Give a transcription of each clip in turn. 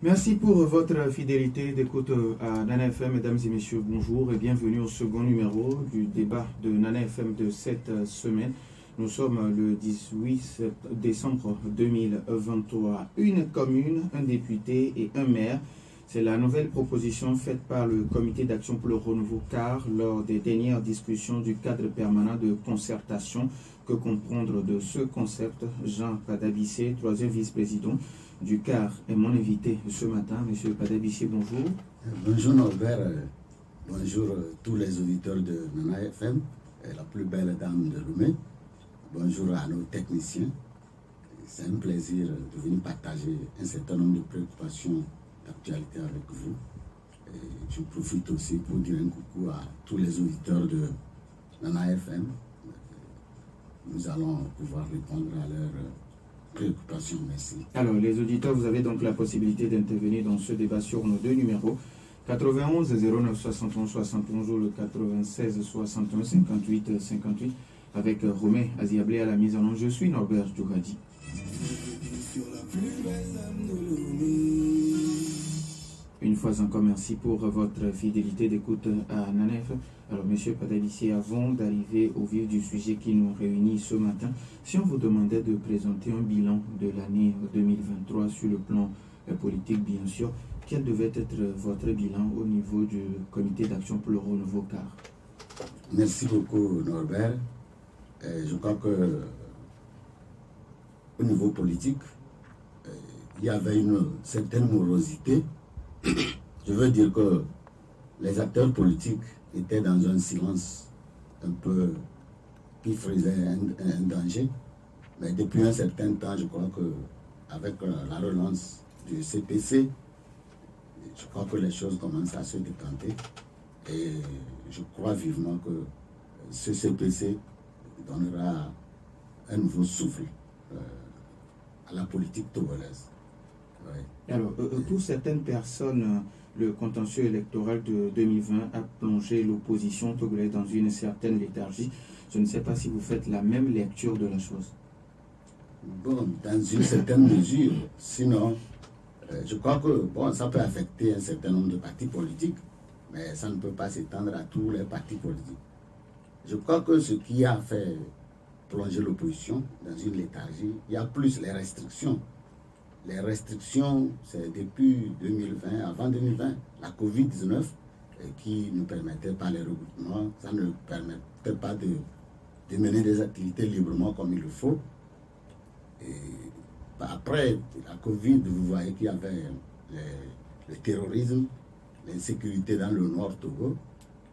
Merci pour votre fidélité d'écoute à Nana FM. Mesdames et messieurs, bonjour et bienvenue au second numéro du débat de Nana FM de cette semaine. Nous sommes le 18 décembre 2023. Une commune, un député et un maire. C'est la nouvelle proposition faite par le Comité d'action pour le renouveau CAR lors des dernières discussions du cadre permanent de concertation. Que comprendre de ce concept? Jean Padabissé, troisième vice-président du CAR, est mon invité ce matin. Monsieur Padabissé, bonjour. Bonjour Norbert, bonjour tous les auditeurs de Nana FM, la plus belle dame de Lomé. Bonjour à nos techniciens. C'est un plaisir de venir partager un certain nombre de préoccupations d'actualité avec vous. Et je profite aussi pour dire un coucou à tous les auditeurs de Nana FM. Nous allons pouvoir répondre à leurs préoccupations. Merci. Alors, les auditeurs, vous avez donc la possibilité d'intervenir dans ce débat sur nos deux numéros. 91 09 71 71 ou le 96 61 58 58 avec Romain Aziablé à la mise en onde. Je suis Norbert Djouradi. Une fois encore, merci pour votre fidélité d'écoute à Nanef. Alors, monsieur Padabissé, avant d'arriver au vif du sujet qui nous réunit ce matin, si on vous demandait de présenter un bilan de l'année 2023 sur le plan politique, bien sûr, quel devait être votre bilan au niveau du Comité d'action pour le renouveau CAR? Merci beaucoup, Norbert. Je crois que au niveau politique, il y avait une certaine morosité. Je veux dire que les acteurs politiques étaient dans un silence un peu qui faisait un danger. Mais depuis un certain temps, je crois que avec la relance du CPC, je crois que les choses commencent à se décanter. Et je crois vivement que ce CPC donnera un nouveau souffle à la politique togolaise. Ouais. Alors, pour certaines personnes, le contentieux électoral de 2020 a plongé l'opposition togolaise dans une certaine léthargie. Je ne sais pas si vous faites la même lecture de la chose. Bon, dans une certaine mesure. Sinon, je crois que bon, ça peut affecter un certain nombre de partis politiques, mais ça ne peut pas s'étendre à tous les partis politiques. Je crois que ce qui a fait plonger l'opposition dans une léthargie, il y a plus les restrictions. Les restrictions, c'est depuis 2020, avant 2020, la Covid-19 qui ne permettait pas les regroupements, ça ne permettait pas de mener des activités librement comme il le faut. Et après la Covid, vous voyez qu'il y avait le terrorisme, l'insécurité dans le Nord Togo.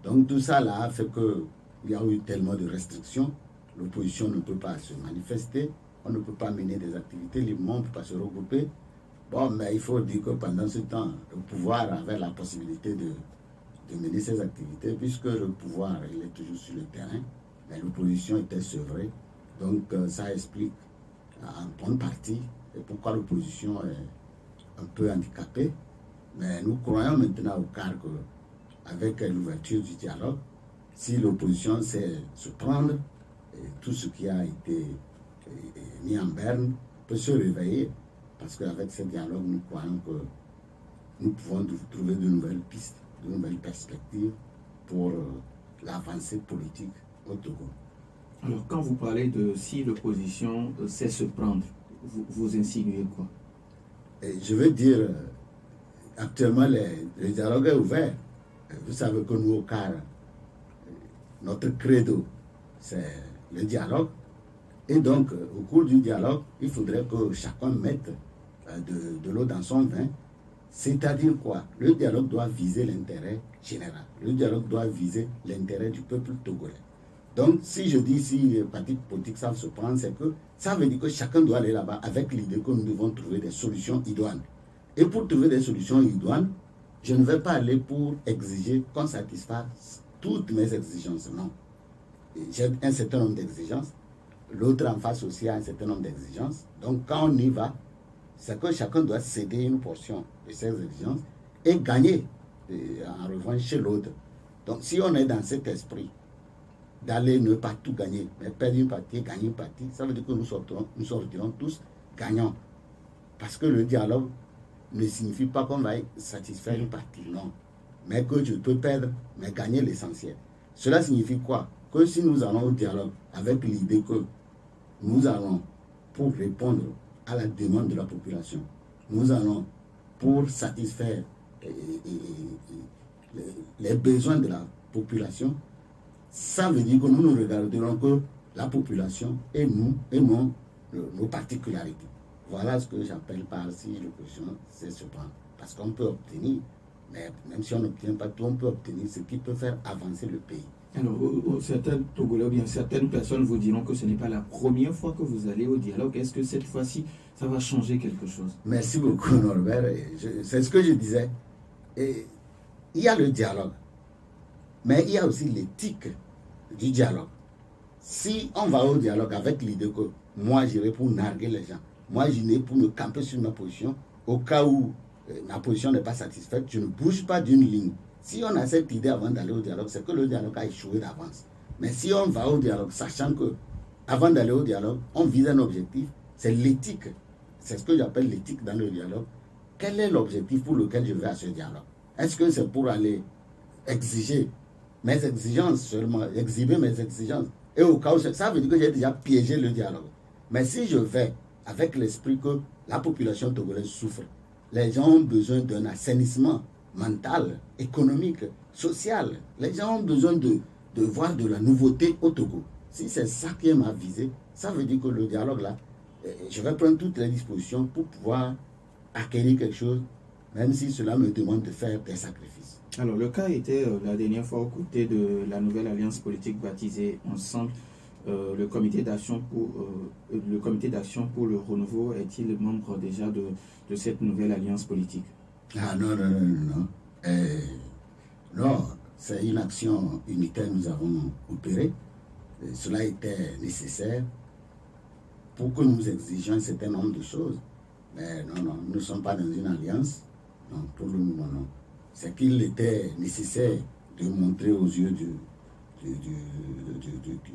Donc tout ça là a fait qu'il y a eu tellement de restrictions, l'opposition ne peut pas se manifester. On ne peut pas mener des activités librement, on ne peut pas se regrouper. Bon, mais il faut dire que pendant ce temps, le pouvoir avait la possibilité de mener ses activités, puisque le pouvoir il est toujours sur le terrain, mais l'opposition était sevrée. Donc ça explique en bonne partie pourquoi l'opposition est un peu handicapée. Mais nous croyons maintenant au CAR qu'avec l'ouverture du dialogue, si l'opposition sait se prendre, tout ce qui a été mis en berne peut se réveiller, parce qu'avec ce dialogue, nous croyons que nous pouvons trouver de nouvelles pistes, de nouvelles perspectives pour l'avancée politique au Togo. Alors, quand vous parlez de si l'opposition sait se prendre, vous insinuez quoi? Je veux dire, actuellement, le dialogue est ouvert. Vous savez que nous, au CAR, notre credo, c'est le dialogue. Et donc, au cours du dialogue, il faudrait que chacun mette de l'eau dans son vin. C'est-à-dire quoi? Le dialogue doit viser l'intérêt général. Le dialogue doit viser l'intérêt du peuple togolais. Donc, si je dis si les partis politiques savent se prendre, c'est que ça veut dire que chacun doit aller là-bas avec l'idée que nous devons trouver des solutions idoines. Et pour trouver des solutions idoines, je ne vais pas aller pour exiger qu'on satisfasse toutes mes exigences. Non. J'ai un certain nombre d'exigences. L'autre en face aussi a un certain nombre d'exigences. Donc quand on y va, c'est que chacun doit céder une portion de ses exigences et gagner en revanche chez l'autre. Donc si on est dans cet esprit d'aller ne pas tout gagner, mais perdre une partie et gagner une partie, ça veut dire que nous sortirons tous gagnants. Parce que le dialogue ne signifie pas qu'on va satisfaire une partie, non. Mais que je peux perdre, mais gagner l'essentiel. Cela signifie quoi? Que si nous allons au dialogue avec l'idée que nous allons pour répondre à la demande de la population, nous allons pour satisfaire les besoins de la population, ça veut dire que nous ne regarderons que la population et nous et non nos particularités. Voilà ce que j'appelle par si l'opposition, c'est ce point. Parce qu'on peut obtenir, mais même si on n'obtient pas tout, on peut obtenir ce qui peut faire avancer le pays. Alors, certains Togolais ou bien certaines personnes vous diront que ce n'est pas la première fois que vous allez au dialogue. Est-ce que cette fois-ci, ça va changer quelque chose? Merci beaucoup, Norbert. C'est ce que je disais. Et il y a le dialogue, mais il y a aussi l'éthique du dialogue. Si on va au dialogue avec l'idée que moi j'irai pour narguer les gens, moi j'irai pour me camper sur ma position, au cas où ma position n'est pas satisfaite, je ne bouge pas d'une ligne. Si on a cette idée avant d'aller au dialogue, c'est que le dialogue a échoué d'avance. Mais si on va au dialogue, sachant que avant d'aller au dialogue, on vise un objectif, c'est l'éthique. C'est ce que j'appelle l'éthique dans le dialogue. Quel est l'objectif pour lequel je vais à ce dialogue? Est-ce que c'est pour aller exiger mes exigences seulement, exhiber mes exigences? Et au cas où, ça veut dire que j'ai déjà piégé le dialogue. Mais si je vais avec l'esprit que la population togolaise souffre, les gens ont besoin d'un assainissement mental, économique, social. Les gens ont besoin de voir de la nouveauté au Togo. Si c'est ça qui est ma visée, ça veut dire que le dialogue là, je vais prendre toutes les dispositions pour pouvoir acquérir quelque chose, même si cela me demande de faire des sacrifices. Alors, le cas était la dernière fois aux côtés de la nouvelle alliance politique baptisée Ensemble. Le comité d'action pour le renouveau est-il membre déjà de cette nouvelle alliance politique? Ah non, non, non, non. Non, c'est une action unitaire que nous avons opérée. Cela était nécessaire pour que nous exigions un certain nombre de choses. Mais non, non, nous ne sommes pas dans une alliance. Non, pour le moment, non. C'est qu'il était nécessaire de montrer aux yeux du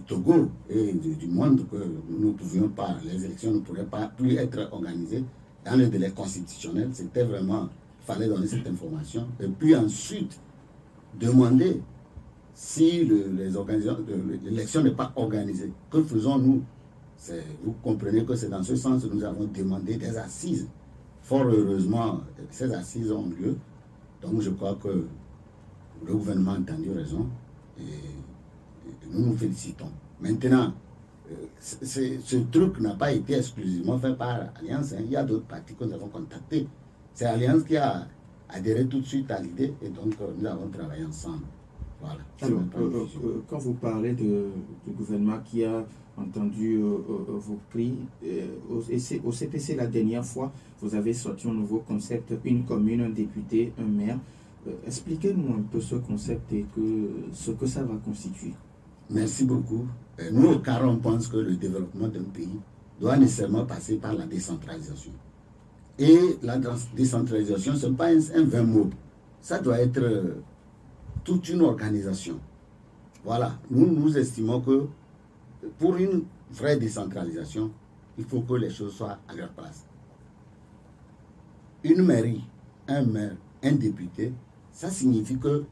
Togo et du monde que nous ne pouvions pas, les élections ne pourraient pas plus être organisées dans le délai constitutionnel. C'était vraiment, il fallait donner cette information. Et puis ensuite, demander si l'élection n'est pas organisée. Que faisons-nous? Vous comprenez que c'est dans ce sens que nous avons demandé des assises. Fort heureusement, ces assises ont lieu. Donc je crois que le gouvernement a entendu raison et nous nous félicitons. Maintenant, ce truc n'a pas été exclusivement fait par Alliance. Il y a d'autres partis que nous avons contactés. C'est Alliance qui a adhéré tout de suite à l'idée et donc nous avons travaillé ensemble. Voilà. Alors, quand vous parlez du gouvernement qui a entendu vos cris, au CPC la dernière fois, vous avez sorti un nouveau concept, une commune, un député, un maire. Expliquez-nous un peu ce concept et ce que ça va constituer. Merci beaucoup. Nous, au CAR, on pense que le développement d'un pays doit nécessairement passer par la décentralisation. Et la décentralisation, ce n'est pas un vain mot. Ça doit être toute une organisation. Voilà. Nous estimons que pour une vraie décentralisation, il faut que les choses soient à leur place. Une mairie, un maire, un député, ça signifie que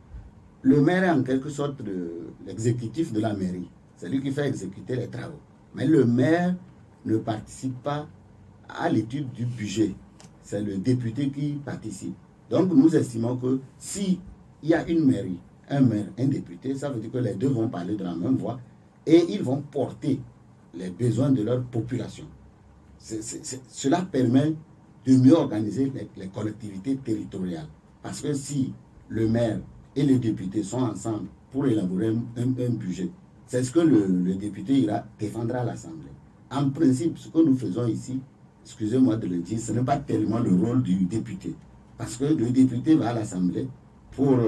le maire est en quelque sorte l'exécutif de la mairie. C'est lui qui fait exécuter les travaux. Mais le maire ne participe pas à l'étude du budget. C'est le député qui participe. Donc nous estimons que si il y a une mairie, un maire, un député, ça veut dire que les deux vont parler de la même voix et ils vont porter les besoins de leur population. Cela permet de mieux organiser les collectivités territoriales. Parce que si le maire et les députés sont ensemble pour élaborer un budget, c'est ce que le député ira défendre à l'Assemblée. En principe, ce que nous faisons ici, excusez-moi de le dire, ce n'est pas tellement le rôle du député. Parce que le député va à l'Assemblée pour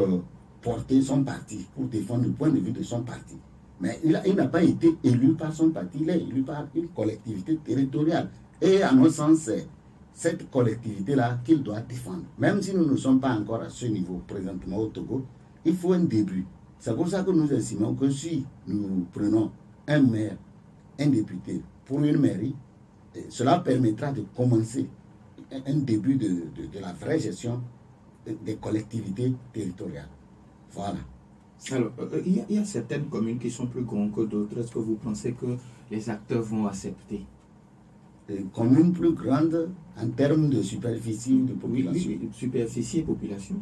porter son parti, pour défendre le point de vue de son parti. Mais il n'a pas été élu par son parti, il est élu par une collectivité territoriale. Et à notre sens, c'est cette collectivité-là qu'il doit défendre. Même si nous ne sommes pas encore à ce niveau présentement au Togo, il faut un début. C'est pour ça que nous estimons que si nous prenons un maire, un député pour une mairie, cela permettra de commencer un début de la vraie gestion des collectivités territoriales. Voilà. Alors, il y a certaines communes qui sont plus grandes que d'autres. Est-ce que vous pensez que les acteurs vont accepter? Les communes plus grandes en termes de superficie ou de population. Oui, superficie et population.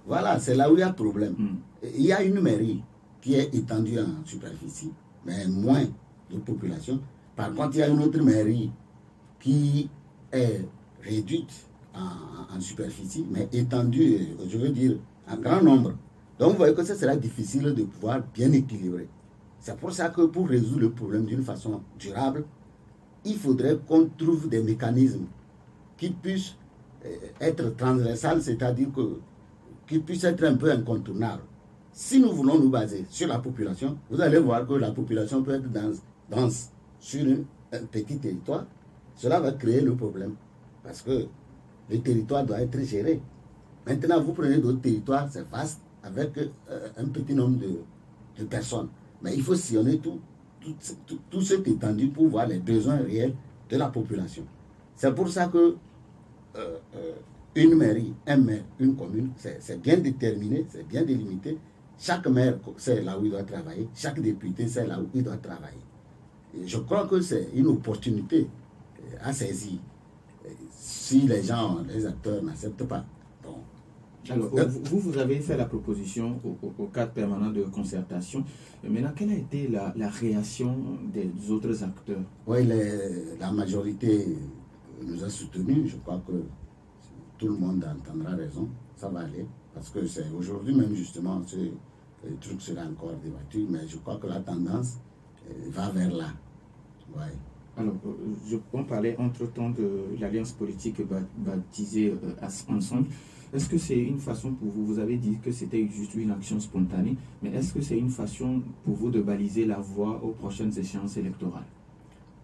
Voilà, c'est là où il y a problème. Mm. Il y a une mairie qui est étendue en superficie, mais moins de population. Par contre, il y a une autre mairie qui est réduite en superficie, mais étendue, je veux dire, en grand nombre. Donc, vous voyez que ça sera difficile de pouvoir bien équilibrer. C'est pour ça que pour résoudre le problème d'une façon durable, il faudrait qu'on trouve des mécanismes qui puissent être transversales, c'est-à-dire qui puissent être un peu incontournables. Si nous voulons nous baser sur la population, vous allez voir que la population peut être dense sur un petit territoire. Cela va créer le problème parce que le territoire doit être géré. Maintenant, vous prenez d'autres territoires, c'est vaste, avec un petit nombre de personnes. Mais il faut sillonner tout cette étendue pour voir les besoins réels de la population. C'est pour ça que une mairie, un maire, une commune, c'est bien déterminé, c'est bien délimité. Chaque maire sait là où il doit travailler, chaque député sait là où il doit travailler. Et je crois que c'est une opportunité à saisir si les gens, les acteurs n'acceptent pas. Bon. Alors, vous avez fait la proposition au cadre permanent de concertation. Maintenant, quelle a été la réaction des autres acteurs? Oui, la majorité nous a soutenus. Je crois que tout le monde entendra raison. Ça va aller. Parce que c'est aujourd'hui même, justement, le truc sera encore débattu. Mais je crois que la tendance va vers là. Ouais. Alors, on parlait entre-temps de l'alliance politique baptisée Ensemble. Est-ce que c'est une façon pour vous, vous avez dit que c'était juste une action spontanée, mais est-ce que c'est une façon pour vous de baliser la voie aux prochaines échéances électorales?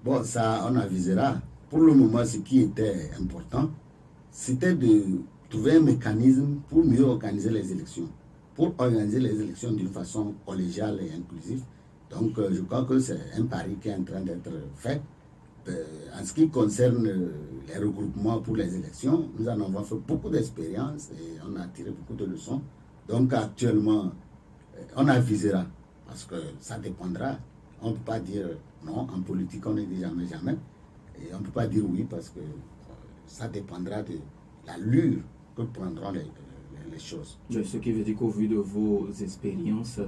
Bon, ça, on avisera. Pour le moment, ce qui était important, c'était de trouver un mécanisme pour mieux organiser les élections. Pour organiser les élections d'une façon collégiale et inclusive. Donc, je crois que c'est un pari qui est en train d'être fait. En ce qui concerne les regroupements pour les élections, nous en avons fait beaucoup d'expériences et on a tiré beaucoup de leçons. Donc actuellement, on avisera parce que ça dépendra. On ne peut pas dire non, en politique on ne dit jamais jamais. Et on ne peut pas dire oui parce que ça dépendra de l'allure que prendront les choses. Ce qui veut dire qu'au vu de vos expériences,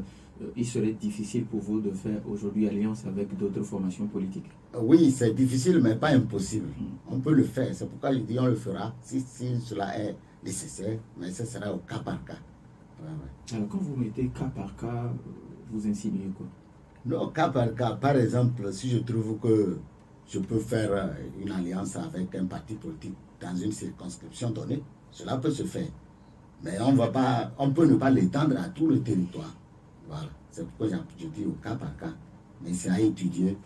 il serait difficile pour vous de faire aujourd'hui alliance avec d'autres formations politiques? Oui, c'est difficile, mais pas impossible. On peut le faire. C'est pourquoi je dis on le fera si cela est nécessaire, mais ce sera au cas par cas. Ouais, ouais. Alors, quand vous mettez cas par cas, vous insinuez quoi? Non, cas par cas. Par exemple, si je trouve que je peux faire une alliance avec un parti politique dans une circonscription donnée, cela peut se faire. Mais on peut ne pas l'étendre à tout le territoire. Voilà, c'est pourquoi je dis au cas par cas. Mais c'est à étudier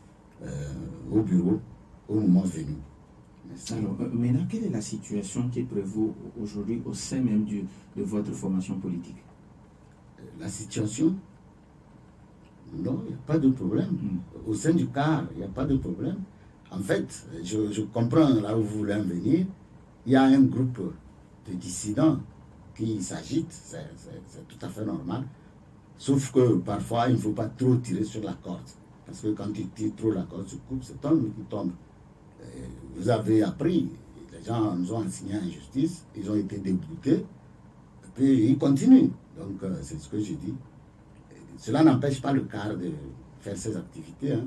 au bureau au moment venu. Alors, maintenant, quelle est la situation qui prévaut aujourd'hui au sein même de votre formation politique? La situation? Non, il n'y a pas de problème. Au sein du CAR, il n'y a pas de problème. En fait, je comprends là où vous voulez en venir. Il y a un groupe de dissidents qui s'agitent, c'est tout à fait normal. Sauf que parfois, il ne faut pas trop tirer sur la corde. Parce que quand tu tires trop la corde, tu coupes, c'est tombe qui tombe. Vous avez appris, les gens nous ont enseigné en justice, ils ont été déboutés, et puis ils continuent. Donc, c'est ce que je dis. Cela n'empêche pas le CAR de faire ses activités. Hein.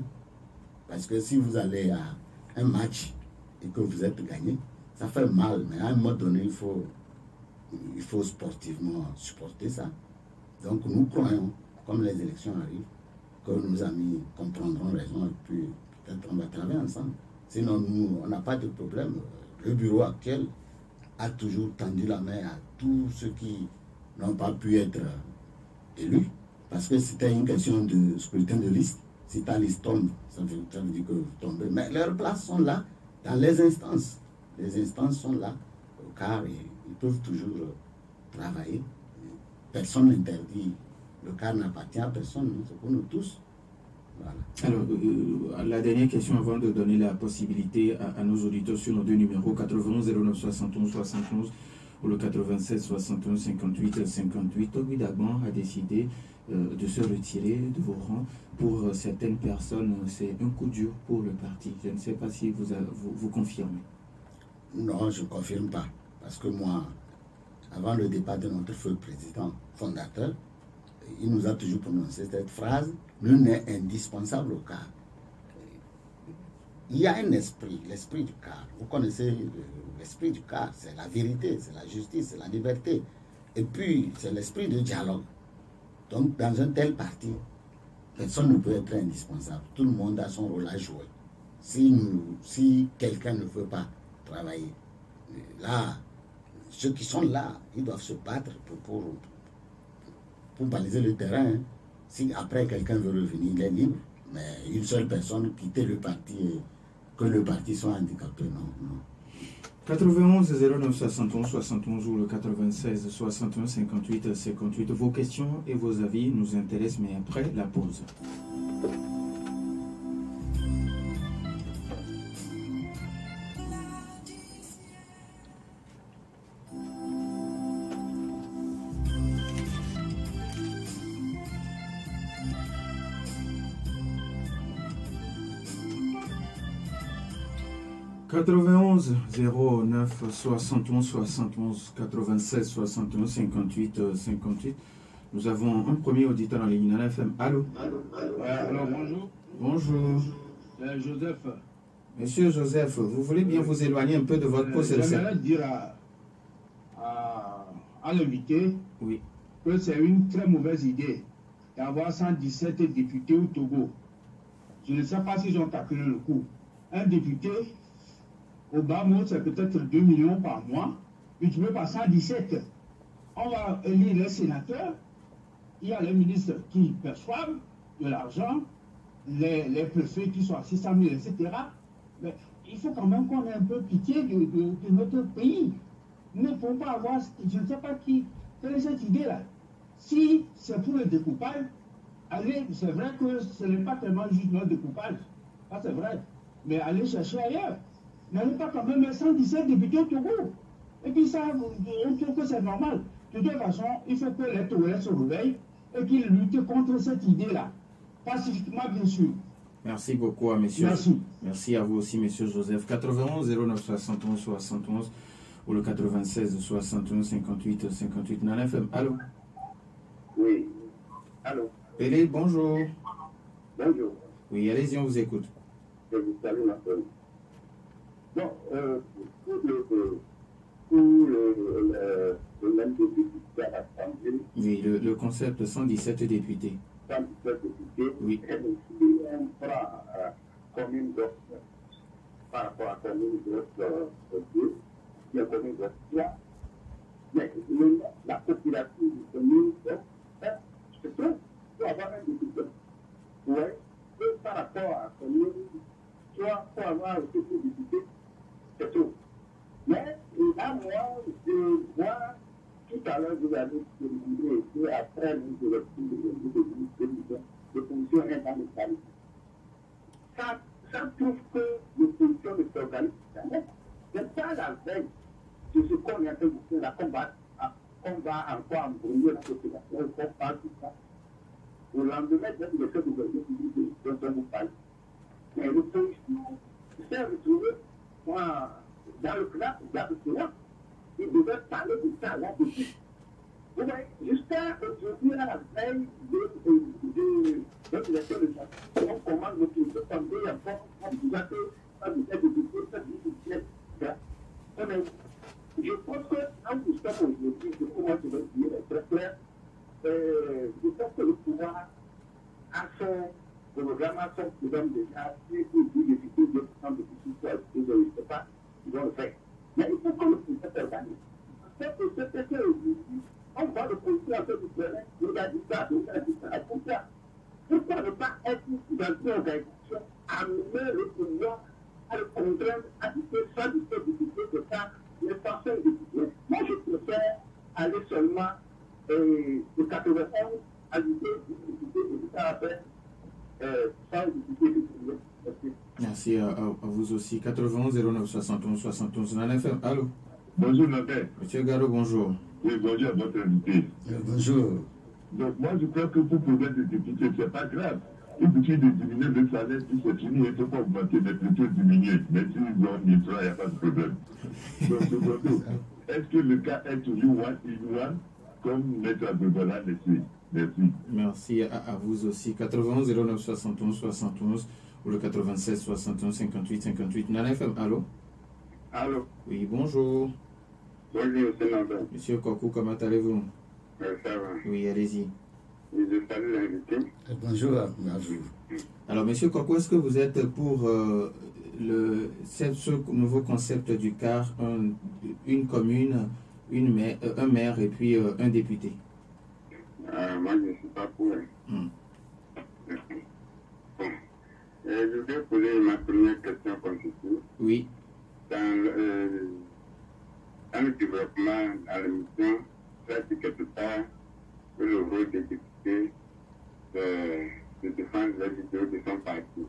Parce que si vous allez à un match et que vous êtes gagné, ça fait mal. Mais à un moment donné, il faut sportivement supporter ça. Donc nous croyons, comme les élections arrivent, que nos amis comprendront raison et puis peut-être on va travailler ensemble. Sinon, nous, on n'a pas de problème. Le bureau actuel a toujours tendu la main à tous ceux qui n'ont pas pu être élus, parce que c'était une question de scrutin de liste. Si ta liste tombe, ça veut dire que vous tombez. Mais leurs places sont là, dans les instances. Les instances sont là, car ils peuvent toujours travailler. Personne n'interdit. Le CAR n'appartient à personne, c'est pour nous tous. Voilà. Alors, la dernière question avant de donner la possibilité à nos auditeurs sur nos deux numéros 91 09 71 71 ou le 96 71 58 58. Toby Dagban a décidé de se retirer de vos rangs. Pour certaines personnes, c'est un coup dur pour le parti. Je ne sais pas si vous confirmez. Non, je ne confirme pas. Parce que moi, avant le départ de notre feu président fondateur, il nous a toujours prononcé cette phrase: nul n'est indispensable au CAR. Il y a un esprit, l'esprit du CAR. Vous connaissez l'esprit du CAR, c'est la vérité, c'est la justice, c'est la liberté. Et puis, c'est l'esprit de dialogue. Donc, dans un tel parti, personne ne peut être indispensable. Tout le monde a son rôle à jouer. Si quelqu'un ne veut pas travailler, là, ceux qui sont là, ils doivent se battre pour baliser le terrain. Hein. Si après quelqu'un veut revenir, il est libre. Mais une seule personne quitter le parti et que le parti soit handicapé, non. 91 09 71 71 ou le 96 61 58 58. Vos questions et vos avis nous intéressent, mais après la pause. 91 09 71 71 96 61 58 58. Nous avons un premier auditeur en ligne à l'FM. Allô? Alors bonjour. Bonjour. Joseph. Monsieur Joseph, vous voulez bien vous éloigner un peu de votre poste? J'aimerais dire à l'invité oui, que c'est une très mauvaise idée d'avoir 117 députés au Togo. Je ne sais pas s'ils ont calculé le coût. Un député, au bas mot, c'est peut-être 2 millions par mois. Mais tu veux pas 117. On va élire les sénateurs. Il y a les ministres qui perçoivent de l'argent, les préfets qui sont à 600 000, etc. Mais il faut quand même qu'on ait un peu pitié de notre pays. Nous ne pouvons pas avoir, je ne sais pas quelle est cette idée-là. Si c'est pour le découpage, allez, c'est vrai que ce n'est pas tellement juste notre découpage. Ça, c'est vrai. Mais allez chercher ailleurs. N'allez pas quand même 117 députés au Togo. Et puis ça, on trouve que c'est normal. De toute façon, il faut que les Togolais se réveillent et qu'ils luttent contre cette idée-là. Pacifiquement, bien sûr. Merci beaucoup à monsieur. Merci. Merci à vous aussi, monsieur Joseph. 91 09 71 71 ou le 96 61 58 58. Nana FM, allô? Oui. Allô? Pélé, bonjour. Bonjour. Oui, allez-y, on vous écoute. Je vous salue, ma femme. Donc, pour le même député à l'Assemblée. Oui, le concept 117 députés. 117 députés. Oui. Et aussi, on prend commune d'offre par rapport à commune d'offre 2, qui est commune d'offre 3. Mais la population du commune d'offre, c'est trop. Il faut avoir un député. Oui. Et par rapport à commune 3, il faut avoir un député. C'est tout. Mais là, moi, je vois tout à l'heure, vous avez demandé, et après, nous devons de fonction internationale. Ça prouve que l'opposition ne s'organise jamais. C'est pas la veille de ce qu'on est en train de faire, la combattre, on va encore embrouiller la population, on parle tout ça. Au lendemain, même le chef de gouvernement dont on vous parle. Mais l'opposition s'est retrouvée dans le club, il devait parler de ça là depuis. Vous voyez, jusqu'à aujourd'hui, à la veille de l'élection de ça, on commande l'autorité comme il y a encore, on dit que ça nous fait de décider, ça nous fait. Je pense que, quand nous sommes aujourd'hui, comment je vais dire, très clair, je pense que le pouvoir a son programme, a son programme déjà, et pour dire que de prendre de difficultés, je ne sais pas. Ils vont le faire. Mais il faut que le pouvoir s'organise. Parce que c'est aujourd'hui, on voit le policier en fait du terrain, il a dit ça, il a dit ça, tout ça. Pourquoi ne pas être dans une organisation, amener le pouvoir à le contraindre à dire que ça, du fait de ça, les personnes décidées. Moi, je préfère aller seulement de 91 à l'idée de ça après sans député. Merci à vous aussi. 91 09 71 71. Nana FM, allô? Bonjour, Norbert. Monsieur Garo, bonjour. Oui, bonjour à votre invité. Bonjour. Donc, moi, je crois que pour problème de député, ce n'est pas grave. Il suffit de diminuer le salaire, puis c'est fini, il ne faut pas augmenter, mais plutôt diminuer. Mais s'ils ont mis ça, il n'y a pas de problème. Donc, secondo, est-ce que le cas est toujours one-in-one, comme Maître Abdoubola le sait? Merci. Merci à vous aussi. 91 09 71 71 ou le 96 61 58 58. Nana FM, allô? Allô? Oui, bonjour. Bonjour, c'est Norbert. Monsieur Kokou, comment allez-vous? Ça va. Oui, allez-y. Je salue l'invité. Bonjour à vous. Alors, monsieur Kokou, est-ce que vous êtes pour ce nouveau concept du CAR, une commune, un maire et puis un député? Moi, je ne suis pas pour. Bon. Je vais poser ma première question comme ceci. Oui. Dans le développement, dans l'émission, ça dit quelque part que le rôle des députés de défendre les vidéos de son parti.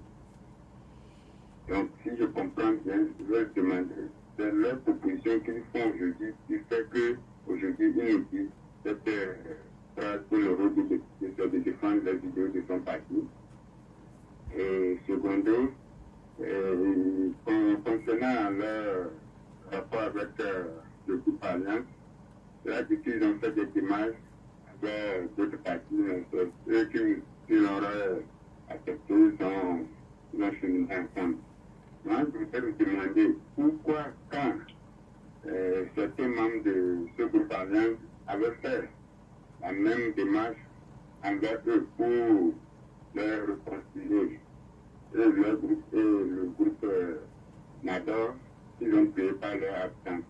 Donc, si je comprends bien, je vais demander, c'est leur proposition qu'ils font aujourd'hui qui fait qu'aujourd'hui, ils nous disent que le rôle des députés, c'est de défendre les vidéos de son parti. Et secondo, concernant leur rapport avec le groupe Alliance, là, qu'ils ont fait des démarches avec d'autres partis, eux qui l'auraient accepté, ils ont cheminé ensemble. Moi, je voudrais vous demander pourquoi, quand certains membres de ce groupe Alliance avaient fait la même démarche envers eux pour leur reconstruire et le groupe Nador, ils ont payé par leur absence.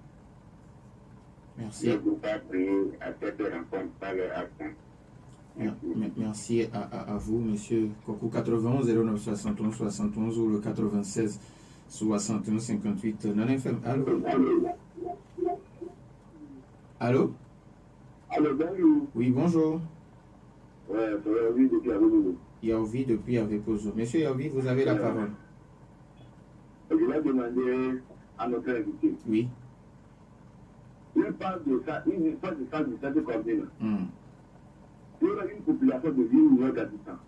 Merci. Le groupe a payé à cette rencontre par leur absence. Merci à vous, monsieur Kokou. 91 09 71 71 ou le 96 61 58. Nana FM, allô? Allô? Allô, bonjour. Oui, bonjour. Ouais, c'est Yaovi depuis Avepozo. Yaovi depuis Avepozo. Monsieur Yaovi, vous avez la parole. Je vais demander à notre invité. Oui. Il parle de ça, il parle de ça, de cette commune. Il y a une population de 8 millions d'habitants.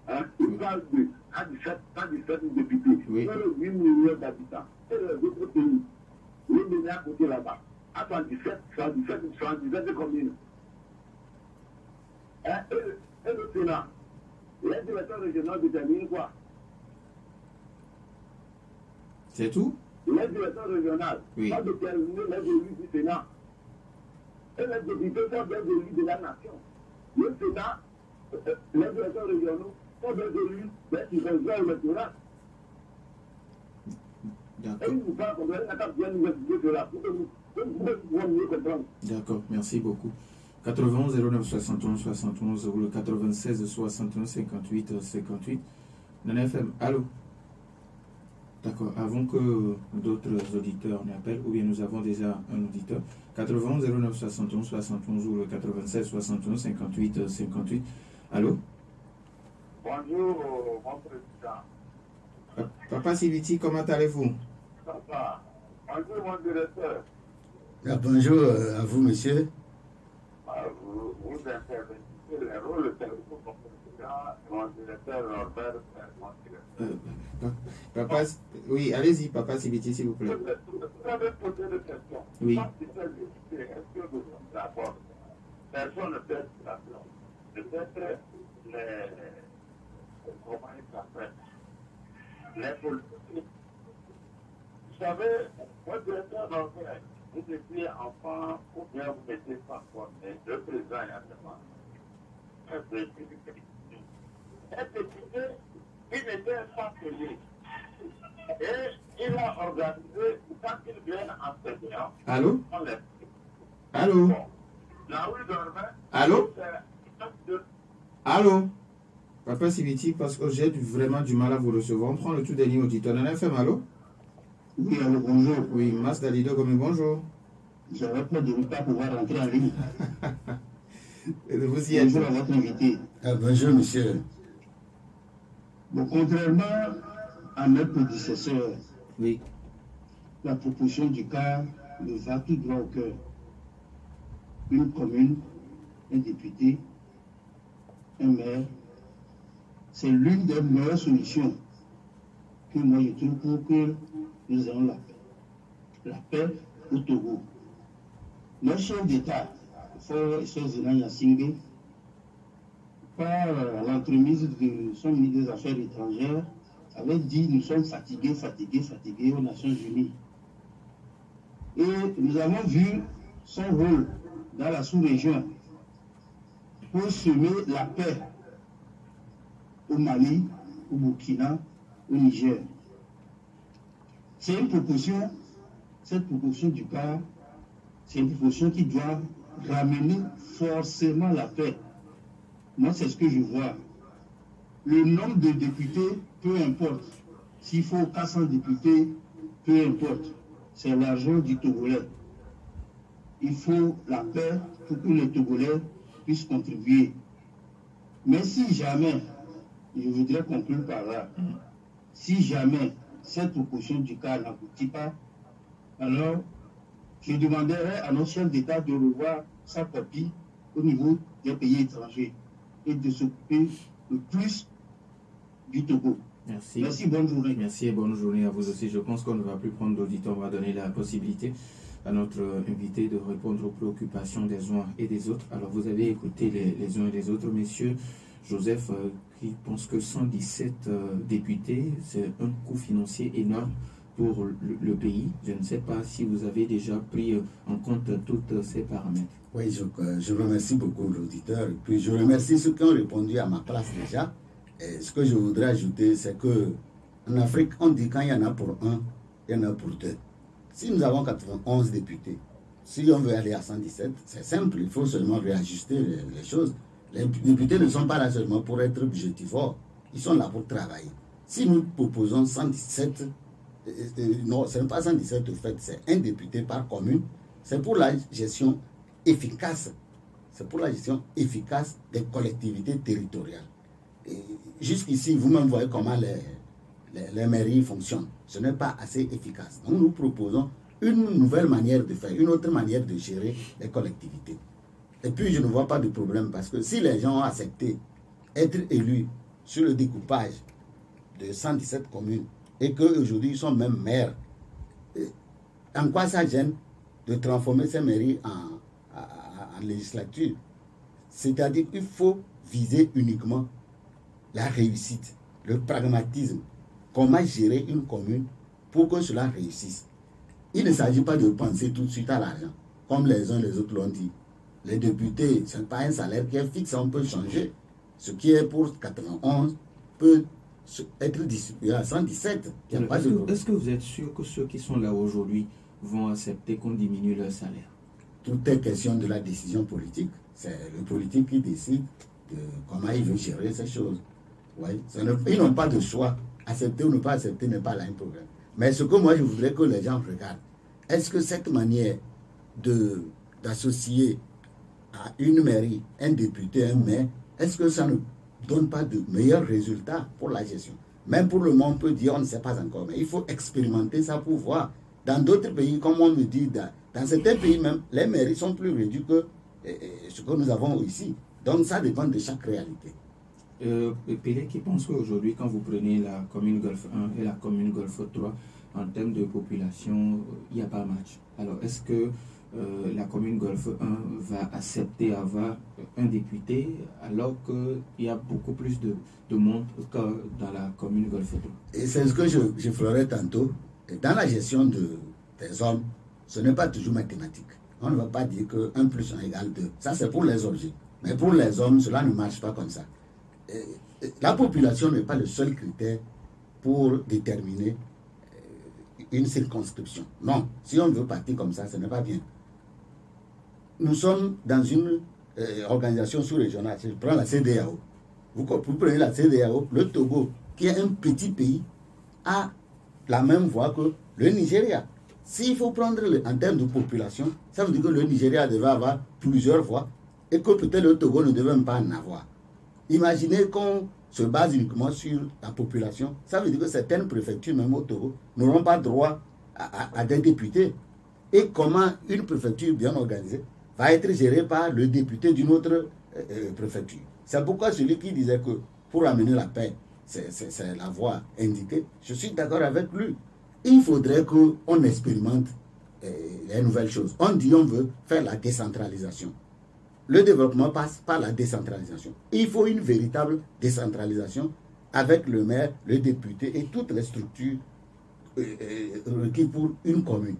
Hein? Il parle de 117 députés. Oui. Il y a 8 millions d'habitants. Et les autres pays, il est donné à côté là-bas. À 77 communes. Hein? Et le Sénat, les directeurs régionaux déterminent quoi? C'est tout? Les directeurs régionaux Oui. sont déterminés les élus du Sénat. Et les députés sont des élus de la nation. Le Sénat, les directeurs régionaux sont des élus des subventions électorales. Et D'accord. ils nous parlent comme ça, ils n'ont bien nous expliquer cela pour que nous pouvons mieux comprendre. D'accord, merci beaucoup. 91 09 71 71 ou le 96 61 58 58. Nana FM, allô? D'accord, avant que d'autres auditeurs n'appellent, ou bien nous avons déjà un auditeur. 91 09 71 71 ou le 96 61 58 58. Allô? Bonjour, mon président. Papa Siviti, comment allez-vous? Papa, bonjour, mon directeur. Bonjour à vous, monsieur. Vous intervenez le rôle de mon président, mon directeur Norbert, mon directeur. Papa, oui, allez-y, Papa Siviti, s'il vous plaît. Vous avez posé des questions. Oui. Est-ce que nous sommes d'accord? Personne ne peut la place. Peut-être comment ils s'appellent? Les politiques. Vous savez, votre directeur Norbert, vous étiez enfant ou bien vous n'étiez pas formé. Le président a demandé. Un député, il n'était pas payé. Et il a organisé, quand il vient enseignant, Allô? on les... Allô? Là où il dormait, Allô? c'est... Allô? Papa Siviti, parce que j'ai vraiment du mal à vous recevoir. On prend le tout dernier auditeur. Nana FM, allô? Oui, allô, bonjour. Oui, Mas Dalido, comme bonjour. J'avais peur de ne pas pouvoir rentrer en ligne. Vous y êtes. Bonjour à votre invité. Bonjour, monsieur. Bon, contrairement à mes prédécesseurs, Oui. la proposition du cas me va tout droit au cœur. Une commune, un député, un maire, c'est l'une des meilleures solutions que moi je trouve pour que nous ayons la paix. La paix au Togo. Notre chef d'État, Fort Zenang Yassingbe, par l'entremise de son ministre des Affaires étrangères, avait dit nous sommes fatigués aux Nations Unies. Et nous avons vu son rôle dans la sous-région pour semer la paix au Mali, au Burkina, au Niger. C'est une proposition, cette proposition du cas, c'est une proposition qui doit ramener forcément la paix. Moi, c'est ce que je vois. Le nombre de députés, peu importe. S'il faut 400 députés, peu importe. C'est l'argent du Togolais. Il faut la paix pour que les Togolais puissent contribuer. Mais si jamais, je voudrais conclure par là, si jamais cette proposition du cas n'aboutit pas, alors je demanderai à notre chef d'État de revoir sa copie au niveau des pays étrangers et de s'occuper le plus du Togo. Merci. Merci, bonne journée. Merci et bonne journée à vous aussi. Je pense qu'on ne va plus prendre d'auditeur. On va donner la possibilité à notre invité de répondre aux préoccupations des uns et des autres. Alors, vous avez écouté les uns et les autres. Messieurs, Joseph, qui pense que 117 députés, c'est un coût financier énorme pour le pays. Je ne sais pas si vous avez déjà pris en compte tous ces paramètres. Oui, je remercie beaucoup l'auditeur. Et puis, je remercie ceux qui ont répondu à ma place déjà. Et ce que je voudrais ajouter, c'est que en Afrique, on dit quand il y en a pour un, il y en a pour deux. Si nous avons 91 députés, si on veut aller à 117, c'est simple, il faut seulement réajuster les choses. Les députés ne sont pas là seulement pour être budgétivores, ils sont là pour travailler. Si nous proposons 117, non, ce n'est pas 117 au fait, c'est un député par commune, c'est pour la gestion efficace, c'est pour la gestion efficace des collectivités territoriales. Jusqu'ici, vous-même voyez comment les mairies fonctionnent. Ce n'est pas assez efficace. Donc nous proposons une nouvelle manière de faire, une autre manière de gérer les collectivités. Et puis je ne vois pas de problème parce que si les gens ont accepté être élus sur le découpage de 117 communes et qu'aujourd'hui ils sont même maires, en quoi ça gêne de transformer ces mairies en législature? C'est-à-dire qu'il faut viser uniquement la réussite, le pragmatisme. Comment gérer une commune pour que cela réussisse. Il ne s'agit pas de penser tout de suite à l'argent, comme les uns et les autres l'ont dit. Les députés, ce n'est pas un salaire qui est fixe, on peut changer. Ce qui est pour 91 peut être distribué à 117. Est-ce que vous êtes sûr que ceux qui sont là aujourd'hui vont accepter qu'on diminue leur salaire? Tout est question de la décision politique. C'est le politique qui décide de comment il veut gérer ces choses. Ouais. Ils n'ont pas de choix. Accepter ou ne pas accepter n'est pas là un problème. Mais ce que moi je voudrais que les gens regardent, est-ce que cette manière d'associer à une mairie un député, un maire, est-ce que ça ne donne pas de meilleurs résultats pour la gestion? Même pour le moment, on peut dire on ne sait pas encore, mais il faut expérimenter ça pour voir. Dans d'autres pays, comme on me dit, dans certains pays même, les mairies sont plus réduites que ce que nous avons ici. Donc ça dépend de chaque réalité. Pélé qui pense qu'aujourd'hui, quand vous prenez la commune Golfe 1 et la commune Golfe 3, en termes de population, il n'y a pas match. Alors, est-ce que la commune Golfe 1 va accepter avoir un député alors qu'il y a beaucoup plus de monde que dans la commune Golfe 3? Et c'est ce que je ferai tantôt. Et dans la gestion des hommes, ce n'est pas toujours mathématique. On ne va pas dire que 1 plus 1 égale 2. Ça, c'est pour les objets. Mais pour les hommes, cela ne marche pas comme ça. La population n'est pas le seul critère pour déterminer une circonscription. Non, si on veut partir comme ça, ce n'est pas bien. Nous sommes dans une organisation sous-régionale. Je prends la CEDEAO. Vous prenez la CEDEAO, le Togo, qui est un petit pays, a la même voix que le Nigeria. S'il faut prendre en termes de population, ça veut dire que le Nigeria devait avoir plusieurs voix et que peut-être le Togo ne devait même pas en avoir. Imaginez qu'on se base uniquement sur la population, ça veut dire que certaines préfectures, même au Togo, n'auront pas droit à des députés. Et comment une préfecture bien organisée va être gérée par le député d'une autre préfecture. C'est pourquoi celui qui disait que pour amener la paix, c'est la voie indiquée, je suis d'accord avec lui. Il faudrait qu'on expérimente les nouvelles choses. On dit on veut faire la décentralisation. Le développement passe par la décentralisation. Il faut une véritable décentralisation avec le maire, le député et toutes les structures requises pour une commune.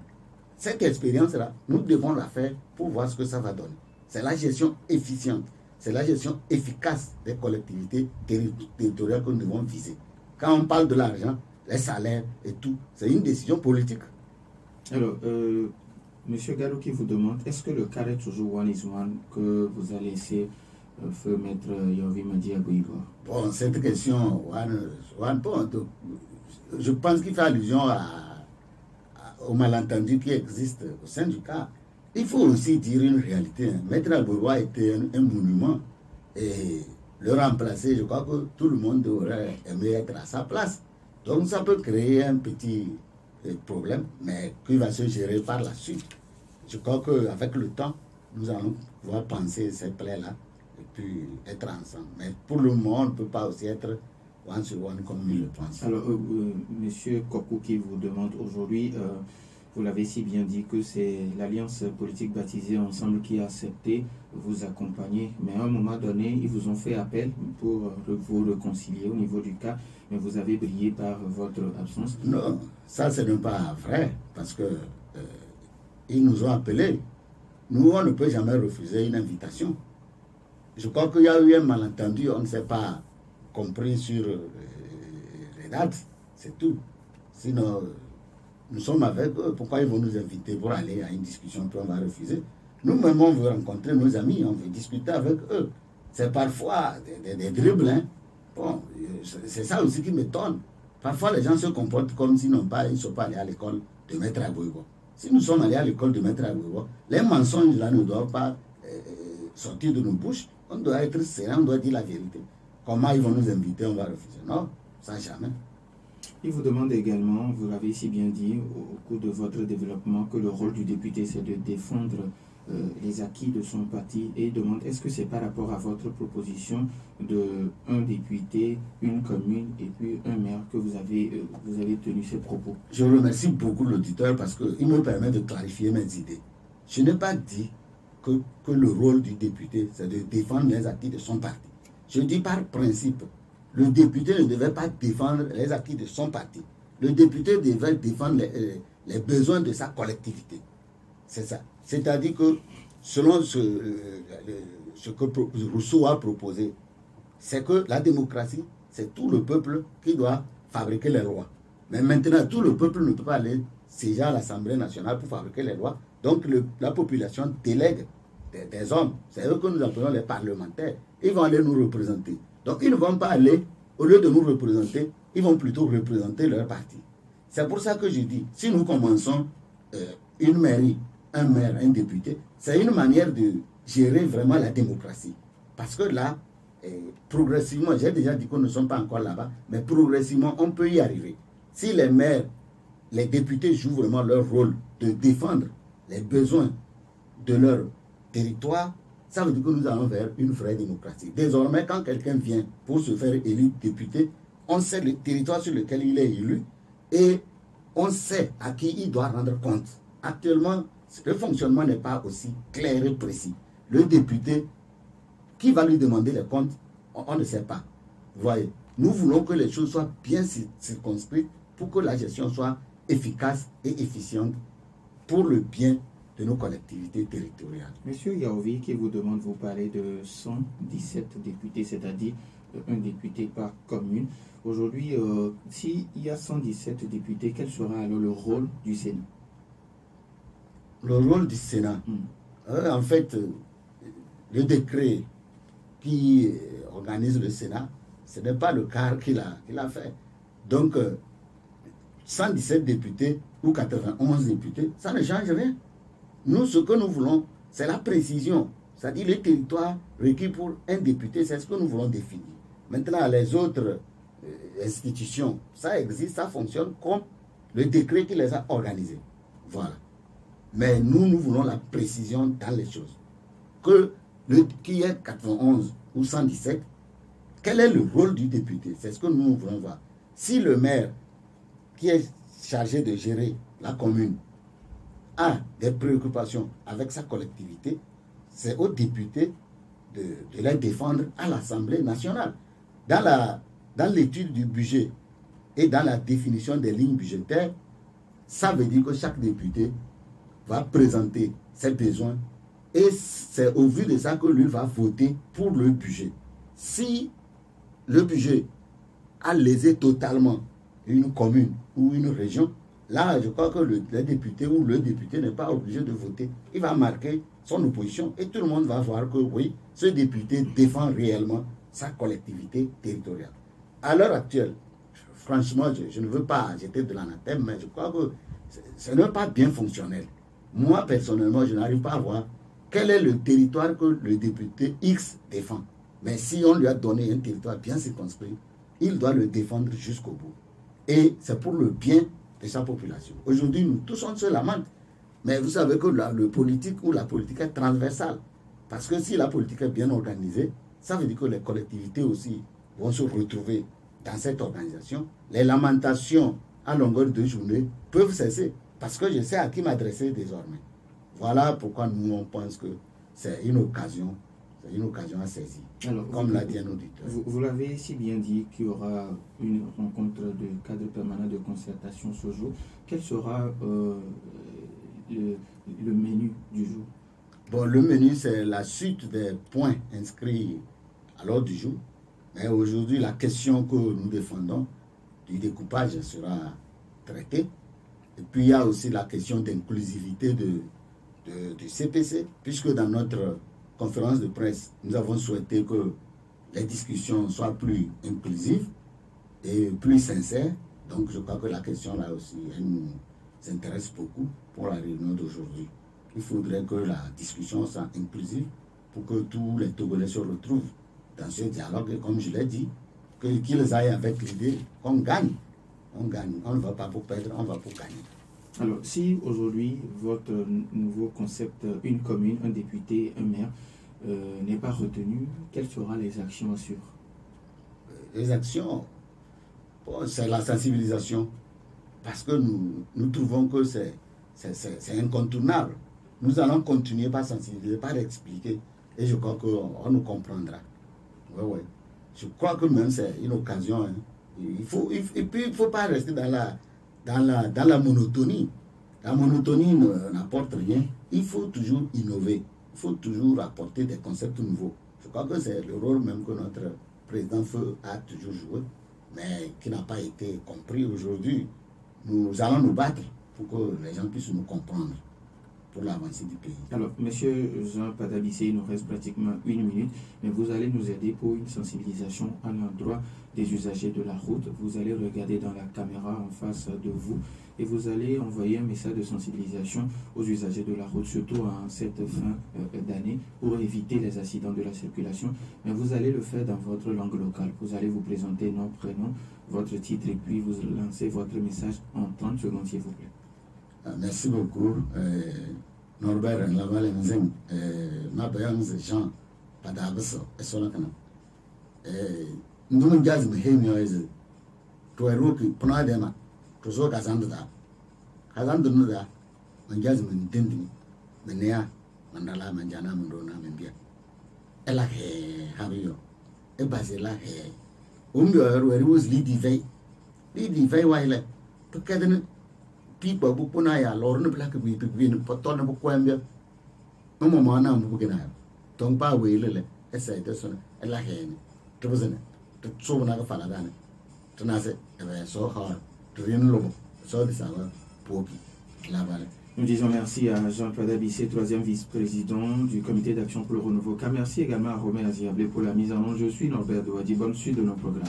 Cette expérience-là, nous devons la faire pour voir ce que ça va donner. C'est la gestion efficiente, c'est la gestion efficace des collectivités territoriales que nous devons viser. Quand on parle de l'argent, les salaires et tout, c'est une décision politique. Alors, M. Gallo qui vous demande, est-ce que le cas est toujours one is one que vous a laissé feu maître Yovi Madi Abouiba? Bon, cette question, je pense qu'il fait allusion au malentendu qui existe au sein du cas. Il faut aussi dire une réalité. Maître Abouiba était un monument et le remplacer, je crois que tout le monde aurait aimé être à sa place. Donc ça peut créer un petit problème, mais qui va se gérer par la suite. Je crois qu'avec le temps, nous allons pouvoir penser ces plaies-là et puis être ensemble. Mais pour le moment, on ne peut pas aussi être one sur one comme il le pense. Alors, Monsieur Kokou qui vous demande aujourd'hui, vous l'avez si bien dit que c'est l'alliance politique baptisée Ensemble qui a accepté vous accompagner. Mais à un moment donné, ils vous ont fait appel pour vous réconcilier au niveau du cas, mais vous avez brillé par votre absence. Non, ça ce n'est pas vrai, parce que ils nous ont appelés. Nous, on ne peut jamais refuser une invitation. Je crois qu'il y a eu un malentendu, on ne s'est pas compris sur les dates, c'est tout. Sinon, nous sommes avec eux, pourquoi ils vont nous inviter pour aller à une discussion, puis on va refuser? Nous-mêmes, on veut rencontrer nos amis, on veut discuter avec eux. C'est parfois des dribbles, hein. Bon, c'est ça aussi qui m'étonne. Parfois, les gens se comportent comme s'ils ne sont pas allés à l'école de Maître Abouiba. Si nous sommes allés à l'école de Maître Abouiba, les mensonges là ne doivent pas sortir de nos bouches. On doit être serein, on doit dire la vérité. Comment ils vont nous inviter, on va refuser? Non, ça jamais. Il vous demande également, vous l'avez si bien dit au cours de votre développement, que le rôle du député c'est de défendre les acquis de son parti, et demande est-ce que c'est par rapport à votre proposition de un député, une commune et puis un maire que vous avez tenu ces propos? Je remercie beaucoup l'auditeur parce qu'il me permet de clarifier mes idées. Je n'ai pas dit que le rôle du député c'est de défendre les acquis de son parti. Je dis par principe, le député ne devait pas défendre les acquis de son parti. Le député devait défendre les besoins de sa collectivité. C'est ça. C'est-à-dire que selon ce que Rousseau a proposé, c'est que la démocratie, c'est tout le peuple qui doit fabriquer les lois. Mais maintenant, tout le peuple ne peut pas aller siéger à l'Assemblée nationale pour fabriquer les lois. Donc la population délègue des hommes. C'est eux que nous appelons les parlementaires. Ils vont aller nous représenter. Donc ils ne vont pas aller, au lieu de nous représenter, ils vont plutôt représenter leur parti. C'est pour ça que je dis, si nous commençons une mairie, un maire, un député, c'est une manière de gérer vraiment la démocratie. Parce que là, progressivement, j'ai déjà dit que nous ne sommes pas encore là-bas, mais progressivement, on peut y arriver. Si les maires, les députés jouent vraiment leur rôle de défendre les besoins de leur territoire, ça veut dire que nous allons vers une vraie démocratie. Désormais, quand quelqu'un vient pour se faire élire député, on sait le territoire sur lequel il est élu et on sait à qui il doit rendre compte. Actuellement, le fonctionnement n'est pas aussi clair et précis. Le député, qui va lui demander les comptes, on ne sait pas. Vous voyez, nous voulons que les choses soient bien circonscrites pour que la gestion soit efficace et efficiente pour le bien de nos collectivités territoriales. Monsieur Yaovi qui vous demande, vous parlez de 117 députés, c'est-à-dire un député par commune. Aujourd'hui, s'il y a 117 députés, quel sera alors le rôle du Sénat? Le rôle du Sénat, en fait, le décret qui organise le Sénat, ce n'est pas le CAR qui l'a fait. Donc, 117 députés ou 91 députés, ça ne change rien. Nous, ce que nous voulons, c'est la précision. C'est-à-dire le territoire requis pour un député, c'est ce que nous voulons définir. Maintenant, les autres institutions, ça existe, ça fonctionne comme le décret qui les a organisés. Voilà. Mais nous voulons la précision dans les choses. Qu'il y ait 91 ou 117, quel est le rôle du député? C'est ce que nous voulons voir. Si le maire qui est chargé de gérer la commune a des préoccupations avec sa collectivité, c'est aux députés de les défendre à l'Assemblée nationale. Dans l'étude du budget et dans la définition des lignes budgétaires, ça veut dire que chaque député va présenter ses besoins et c'est au vu de ça que lui va voter pour le budget. Si le budget a lésé totalement une commune ou une région, là, je crois que le député ou le député n'est pas obligé de voter. Il va marquer son opposition et tout le monde va voir que oui, ce député défend réellement sa collectivité territoriale. À l'heure actuelle, franchement, je ne veux pas jeter de l'anathème, mais je crois que ce n'est pas bien fonctionnel. Moi, personnellement, je n'arrive pas à voir quel est le territoire que le député X défend. Mais si on lui a donné un territoire bien circonscrit, il doit le défendre jusqu'au bout. Et c'est pour le bien de sa population. Aujourd'hui, nous tous on se lamente. Mais vous savez que le politique ou la politique est transversale. Parce que si la politique est bien organisée, ça veut dire que les collectivités aussi vont se retrouver dans cette organisation. Les lamentations à longueur de journée peuvent cesser. Parce que je sais à qui m'adresser désormais. Voilà pourquoi nous, on pense que c'est une occasion à saisir. Alors, comme l'a dit un auditeur. Vous l'avez si bien dit qu'il y aura une rencontre de cadre permanent de concertation ce jour. Quel sera le menu du jour? Bon, le menu, c'est la suite des points inscrits à l'ordre du jour. Mais aujourd'hui, la question que nous défendons du découpage sera traitée. Et puis, il y a aussi la question d'inclusivité du CPC, puisque dans notre conférence de presse, nous avons souhaité que les discussions soient plus inclusives et plus sincères. Donc, je crois que la question là aussi, elle nous intéresse beaucoup pour la réunion d'aujourd'hui. Il faudrait que la discussion soit inclusive pour que tous les Togolais se retrouvent dans ce dialogue. Et comme je l'ai dit, qu'ils aillent avec l'idée qu'on gagne. On gagne. On ne va pas pour perdre, on va pour gagner. Alors, si aujourd'hui, votre nouveau concept, une commune, un député, un maire, n'est pas retenu, quelles seront les actions à suivre? Les actions, bon, c'est la sensibilisation. Parce que nous trouvons que c'est incontournable. Nous allons continuer par sensibiliser, par expliquer. Et je crois qu'on nous comprendra. Ouais, ouais. Je crois que même c'est une occasion. Hein. Et puis, il ne faut pas rester dans la monotonie. La monotonie n'apporte rien. Il faut toujours innover. Il faut toujours apporter des concepts nouveaux. Je crois que c'est le rôle même que notre président Feu a toujours joué, mais qui n'a pas été compris aujourd'hui. Nous allons nous battre pour que les gens puissent nous comprendre pour l'avancée du pays. Alors, monsieur Jean Padabissé, il nous reste pratiquement 1 minute, mais vous allez nous aider pour une sensibilisation à l'endroit des usagers de la route. Vous allez regarder dans la caméra en face de vous et vous allez envoyer un message de sensibilisation aux usagers de la route, surtout en cette fin d'année, pour éviter les accidents de la circulation. Mais vous allez le faire dans votre langue locale. Vous allez vous présenter nom, prénom, votre titre et puis vous lancez votre message en 30 secondes, s'il vous plaît. Merci beaucoup. Norbert Laval Nzeng, ma bayan Jean Padabiso, et son account. Nous jazz me hemioise to a rookie, Ponadema, to so Kazanda. Kazanda, when jazz me dinding, Menea, Mandala, Manjana, Mundona, Membia. Ella he, have you? A basila he. Umbio, where he was leading very while together. People who put a lord black we between Potona Quambia. No more now, Bugana. Don't buy way, as I said, a la hen. It wasn't to so another Faladana. To Nazi, so hard to Rinlobo, so this hour, Poki, Laval. Nous disons merci à Jean Padabissé, 3e vice-président du comité d'action pour le renouveau. Merci également à Romain Aziablé pour la mise en œuvre. Je suis Norbert Douadi. Bonne suite de nos programmes.